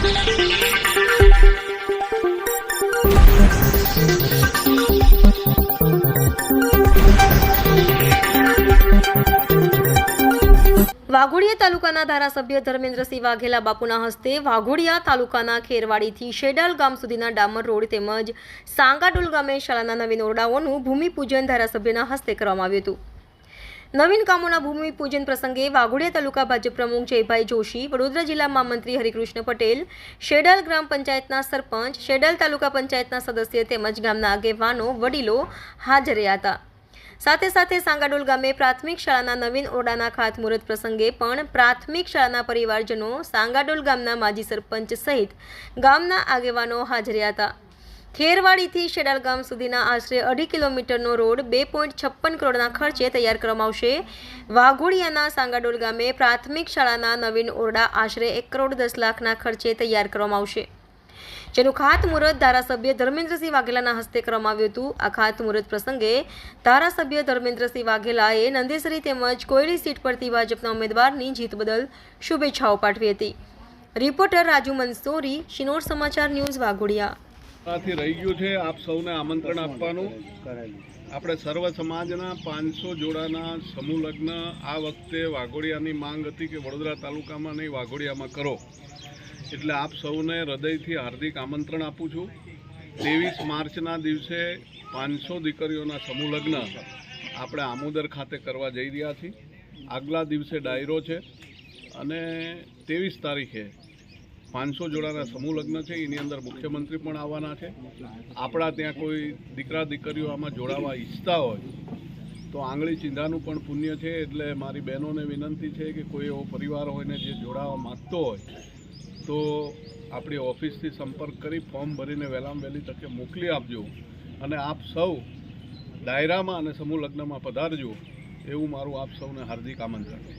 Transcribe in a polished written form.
વાઘોડિયા તાલુકાના ધારાસભ્ય ધર્મેન્દ્રસિંહ વાઘેલા બાપુના હસ્તે વાઘોડિયા તાલુકાના ખેરવાડીથી શેડાલ ગામ સુધીના ડામર રોડ તેમજ સાંગાડોલ ગામે શાળાના નવીન ઓરડાઓનું ભૂમિપૂજન ધારાસભ્યના હસ્તે કરવામાં આવ્યું હતું। નવીન કામોના ભૂમિપૂજન પ્રસંગે વાઘોડિયા તાલુકા ભાજપ પ્રમુખ જયભાઈ જોશી, વડોદરા જિલ્લા મહામંત્રી હરિકૃષ્ણ પટેલ, શેડાલ ગ્રામ પંચાયતના સરપંચ, શેડાલ તાલુકા પંચાયતના સદસ્ય તેમજ ગામના આગેવાનો વડીલો હાજર રહ્યા હતા। સાથે સાથે સાંગાડોલ ગામે પ્રાથમિક શાળાના નવીન ઓરડાના ખાતમુહૂર્ત પ્રસંગે પણ પ્રાથમિક શાળાના પરિવારજનો, સાંગાડોલ ગામના માજી સરપંચ સહિત ગામના આગેવાનો હાજર રહ્યા હતા। ખેરવાડીથી શેડાલ ગામ સુધીના આશરે 2.5 કિલોમીટરનો રોડ 2.56 કરોડના ખર્ચે તૈયાર કરવામાં આવશે। વાઘોડિયાના સાંગાડોલ ગામે પ્રાથમિક શાળાના નવીન ઓરડા આશરે 1 કરોડ 10 લાખના ખર્ચે તૈયાર કરવામાં આવશે, જેનું ખાતમુહૂર્ત ધારાસભ્ય ધર્મેન્દ્રસિંહ વાઘેલાના હસ્તે કરવામાં આવ્યું હતું। આ ખાતમુહૂર્ત પ્રસંગે ધારાસભ્ય ધર્મેન્દ્રસિંહ વાઘેલાએ નંદેસરી તેમજ કોયલી સીટ પરથી ભાજપના ઉમેદવારની જીત બદલ શુભેચ્છાઓ પાઠવી હતી। રિપોર્ટર રાજુ મંસોરી, શિનોર સમાચાર ન્યૂઝ, વાઘોડિયા। રહી ગયું છે આપ સૌને આમંત્રણ આપવાનું। આપણે સર્વ સમાજના 500 જોડાના સમૂહ લગ્ન આ વખતે વાઘોડિયાની માંગ હતી કે વડોદરા તાલુકામાં નહીં વાઘોડિયામાં કરો, એટલે આપ સૌને હૃદયથી હાર્દિક આમંત્રણ આપું છું। 23 માર્ચના દિવસે 500 દીકરીઓના સમૂહ લગ્ન આપણે આમોદર ખાતે કરવા જઈ રહ્યા છીએ। આગલા દિવસે ડાયરો છે અને 23 તારીખે 500 જોડાના સમૂહ લગ્ન છે, એની અંદર મુખ્યમંત્રી પણ આવવાના છે। આપણા ત્યાં કોઈ દીકરા દીકરીઓ આમાં જોડાવા ઈચ્છતા હોય તો આંગળી ચીંધાનું પણ પુણ્ય છે, એટલે મારી બહેનોને વિનંતી છે કે કોઈ એવો પરિવાર હોય ને જે જોડાવા માગતો હોય તો આપણી ઓફિસથી સંપર્ક કરી ફોર્મ ભરીને વહેલામાં વહેલી તકે મોકલી આપજો અને આપ સૌ ડાયરામાં અને સમૂહ લગ્નમાં પધારજો, એવું મારું આપ સૌને હાર્દિક આમંત્રણ છે।